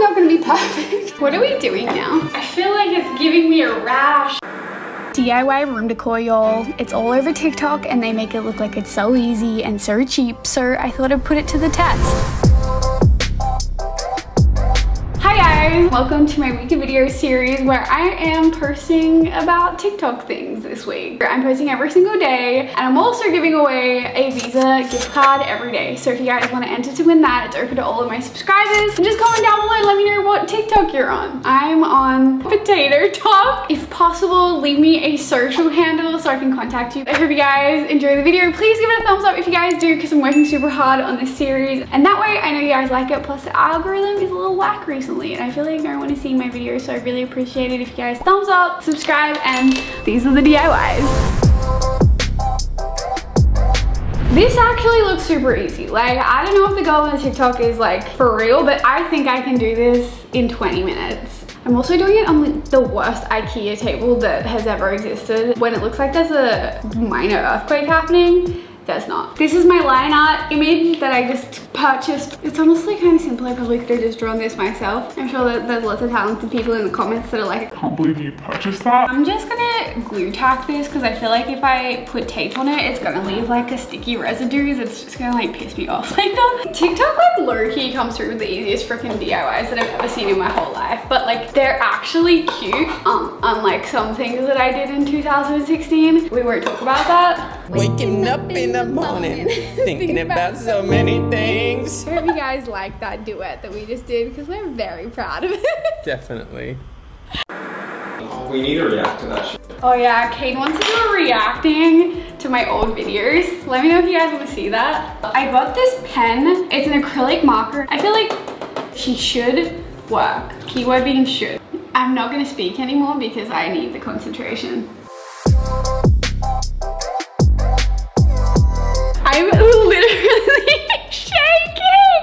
not gonna be perfect. What are we doing now? I feel like it's giving me a rash. DIY room decor, y'all. It's all over TikTok and they make it look like it's so easy and so cheap, so I thought I'd put it to the test. Hi guys! Welcome to my weekly video series where I am posting about TikTok things this week. I'm posting every single day and I'm also giving away a Visa gift card every day. So if you guys want to enter to win that, it's open to all of my subscribers. And just comment down below and let me know what TikTok you're on. I'm on Potato Top. If possible, leave me a social handle so I can contact you. I hope you guys enjoy the video. Please give it a thumbs up if you guys do, because I'm working super hard on this series. And that way I know you guys like it. Plus the algorithm is a little whack recently and I feel like no one is seeing my videos, so I really appreciate it if you guys thumbs up, subscribe, and these are the DIYs. This actually looks super easy. Like, I don't know if the goal on TikTok is like for real, but I think I can do this in 20 minutes. I'm also doing it on the worst IKEA table that has ever existed. When it looks like there's a minor earthquake happening, there's not. This is my line art image that I just purchased. It's honestly kind of simple. I probably could have just drawn this myself. I'm sure that there's lots of talented people in the comments that are like, I can't believe you purchased that. I'm just gonna glue tack this because I feel like if I put tape on it, it's gonna leave like a sticky residue that's just gonna like piss me off like that. TikTok like low-key comes through with the easiest freaking DIYs that I've ever seen in my whole life, but like they're actually cute, unlike some things that I did in 2016. We won't talk about that. Waking up in the morning, thinking about so many things. I hope you guys like that duet that we just did because we're very proud of it. Definitely. Oh, we need to react to that shit. Oh yeah, Kane wants to do a reacting to my old videos. Let me know if you guys want to see that. I got this pen. It's an acrylic marker. I feel like she should work. Keyword being should. I'm not going to speak anymore because I need the concentration. I'm literally shaking.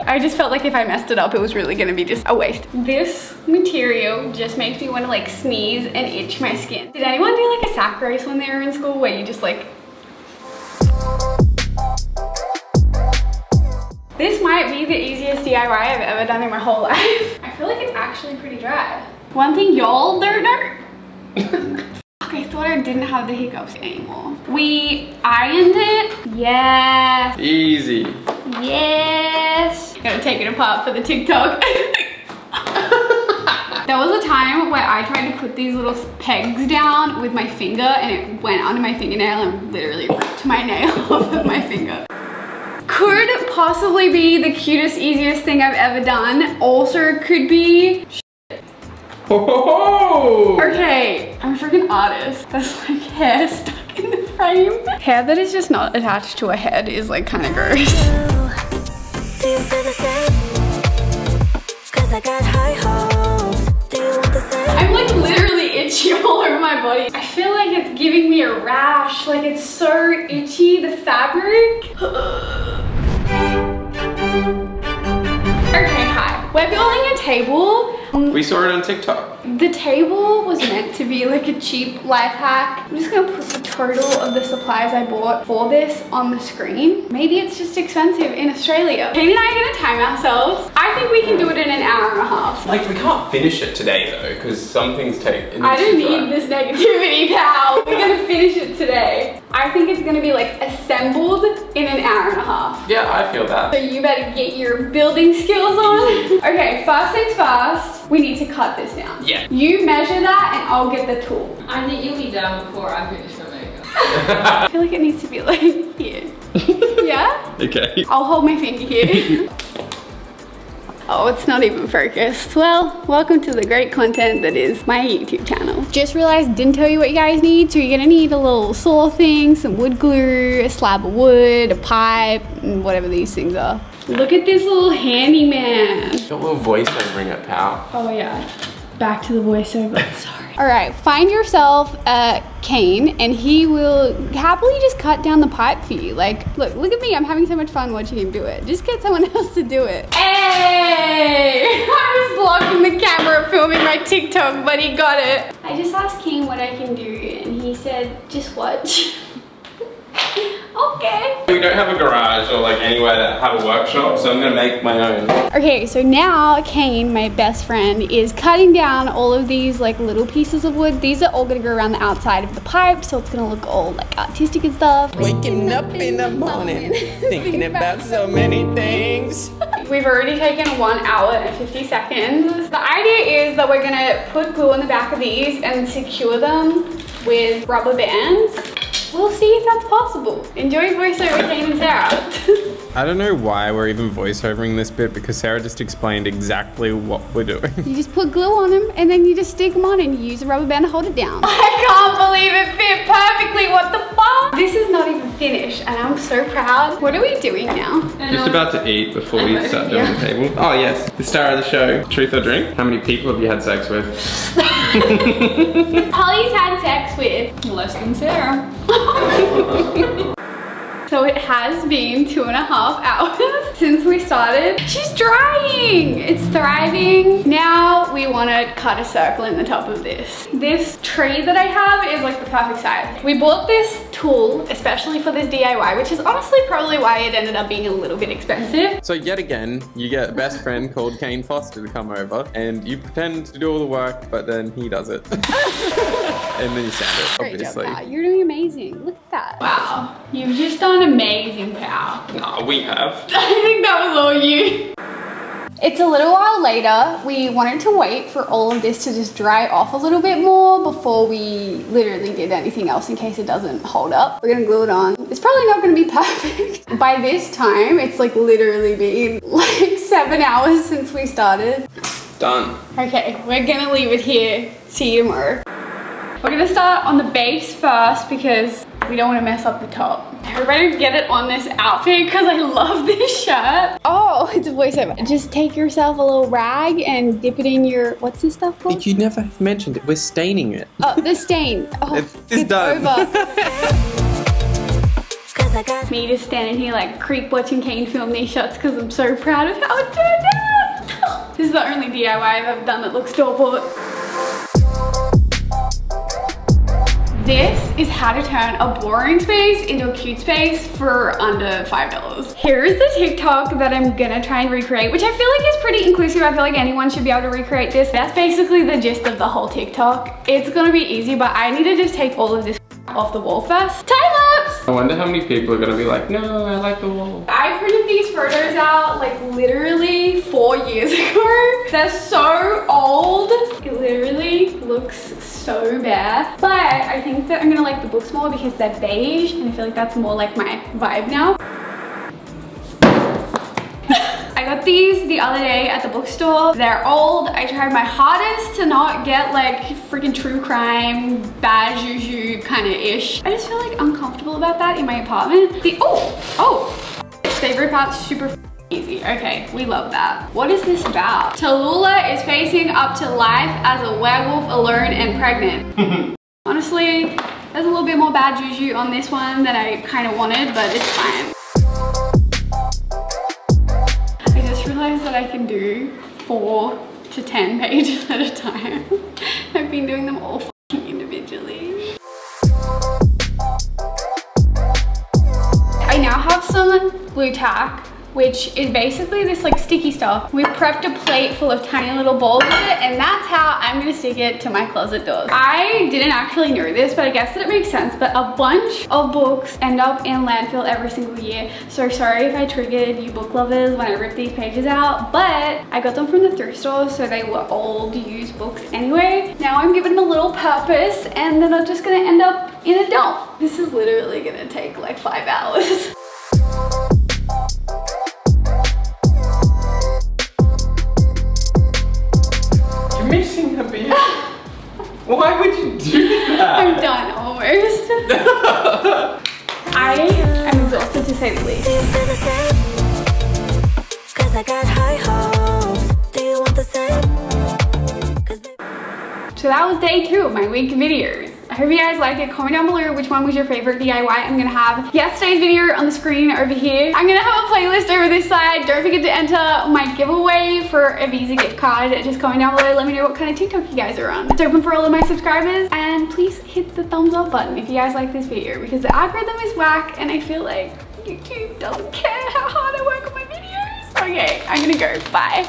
I just felt like if I messed it up, it was really gonna be just a waste. This material just makes me want to like sneeze and itch my skin. Did anyone do like a sack race when they were in school where you just like... This might be the easiest DIY I've ever done in my whole life. I feel like it's actually pretty dry. One thing y'all don't know. I thought I didn't have the hiccups anymore. We ironed it. Yes. Easy. Yes. Gotta take it apart for the TikTok. There was a time where I tried to put these little pegs down with my finger and it went under my fingernail and literally ripped my nail off of my finger. Could possibly be the cutest, easiest thing I've ever done. Also could be... Oh! Okay, I'm a freaking artist. There's like hair stuck in the frame. Hair that is just not attached to a head is like kind of gross. Do you feel the same? 'Cause I got high hopes. Do you want the same? I'm like literally itchy all over my body. I feel like it's giving me a rash. Like it's so itchy, the fabric. Okay, hi. We're building a table. We saw it on TikTok. The table was meant to be like a cheap life hack. I'm just gonna put the total of the supplies I bought for this on the screen. Maybe it's just expensive in Australia. Kane and I are gonna time ourselves. I think we can do it in an hour and a half. Like, we can't finish it today though, because some things take... I don't need this negativity, pal. We're gonna finish it today. I think it's gonna be like assembled in an hour and a half. Yeah, I feel that. So you better get your building skills on. Okay, first things first. We need to cut this down. Yeah. You measure that and I'll get the tool. I think you'll be done before I finish my makeup. I feel like it needs to be like here. Yeah? Okay. I'll hold my finger here. Oh, it's not even focused. Well, welcome to the great content that is my YouTube channel. Just realized, didn't tell you what you guys need. So you're gonna need a little saw thing, some wood glue, a slab of wood, a pipe, and whatever these things are. Look at this little handyman. Got a little voiceovering it, pal. Oh yeah, back to the voiceover, sorry. All right, find yourself a Kane and he will happily just cut down the pipe for you. Like, look at me, I'm having so much fun watching him do it. Just get someone else to do it. Hey, I was blocking the camera filming my TikTok, but he got it. I just asked Kane what I can do and he said, just watch. Okay. We don't have a garage or like anywhere to have a workshop, so I'm gonna make my own. Okay, so now Kane, my best friend, is cutting down all of these like little pieces of wood. These are all gonna go around the outside of the pipe, so it's gonna look all like artistic and stuff. Waking up in the morning, thinking about so many things. We've already taken 1 hour and 50 seconds. The idea is that we're gonna put glue on the back of these and secure them with rubber bands. We'll see if that's possible. Enjoy voiceover with Kane and Sarah. I don't know why we're even voiceovering this bit because Sarah just explained exactly what we're doing. You just put glue on them and then you just stick them on and you use a rubber band to hold it down. I can't believe it fit perfectly, what the fuck? This is not even finished and I'm so proud. What are we doing now? Just about to eat before we start doing the table. Oh yes, the star of the show, truth or drink? How many people have you had sex with? Holly's had sex with Less than Sarah. So it has been 2.5 hours since we started. She's drying, it's thriving. Now we wanna cut a circle in the top of this. This tree that I have is like the perfect size. We bought this tool, especially for this DIY, which is honestly probably why it ended up being a little bit expensive. So yet again, you get a best friend called Kane Foster to come over and you pretend to do all the work, but then he does it. And then you sand it, obviously. Great job, pal. You're doing amazing. Look at that. Wow, you've just done amazing, pal. Nah, we have. I think that was all you. It's a little while later. We wanted to wait for all of this to just dry off a little bit more before we literally did anything else in case it doesn't hold up. We're gonna glue it on. It's probably not gonna be perfect. By this time, it's like literally been like 7 hours since we started. Done. Okay, we're gonna leave it here. See you tomorrow. We're gonna start on the base first because we don't want to mess up the top. Everybody get it on this outfit because I love this shirt. Oh, it's a voiceover. Just take yourself a little rag and dip it in your, what's this stuff called? You never have mentioned it. We're staining it. Oh, the stain. Oh, it's done. Over. Me just standing here like creep watching Kane film these shots because I'm so proud of how it turned out. This is the only DIY I've ever done that looks store-bought. This is how to turn a boring space into a cute space for under $5. Here's the TikTok that I'm gonna try and recreate, which I feel like is pretty inclusive. I feel like anyone should be able to recreate this. That's basically the gist of the whole TikTok. It's gonna be easy, but I need to just take all of this off the wall first. Time lapse! I wonder how many people are gonna be like, no, I like the wall. I printed these photos out like literally 4 years ago. They're so old. It literally looks so bad. But I think that I'm gonna like the books more because they're beige and I feel like that's more like my vibe now. I got these the other day at the bookstore. They're old. I tried my hardest to not get like freaking true crime, bad juju kind of ish. I just feel like uncomfortable about that in my apartment. Favorite part, super easy. Okay, we love that. What is this about? Tallulah is facing up to life as a werewolf alone and pregnant. Honestly, there's a little bit more bad juju on this one than I kind of wanted, but it's fine. I just realized that I can do 4 to 10 pages at a time. I've been doing them all fucking individually. I now have some glue tack, which is basically this like sticky stuff. We prepped a plate full of tiny little balls of it, and that's how I'm gonna stick it to my closet doors. I didn't actually know this, but I guess that it makes sense, but a bunch of books end up in landfill every single year. So sorry if I triggered you book lovers when I ripped these pages out, but I got them from the thrift store, so they were old used books anyway. Now I'm giving them a little purpose, and then I'm just gonna end up in a dump. This is literally gonna take like 5 hours. Missing a bit. Why would you do that? I'm done almost. I am exhausted to say the least. Do you feel the same? 'Cause I got high hopes. Do you want the same? 'Cause So that was day 2 of my week videos. I hope you guys like it. Comment down below which one was your favorite DIY. I'm gonna have yesterday's video on the screen over here. I'm gonna have a playlist over this side. Don't forget to enter my giveaway for a Visa gift card. Just comment down below, let me know what kind of TikTok you guys are on. It's open for all of my subscribers, and please hit the thumbs up button if you guys like this video, because the algorithm is whack and I feel like YouTube doesn't care how hard I work on my videos. Okay, I'm gonna go. Bye.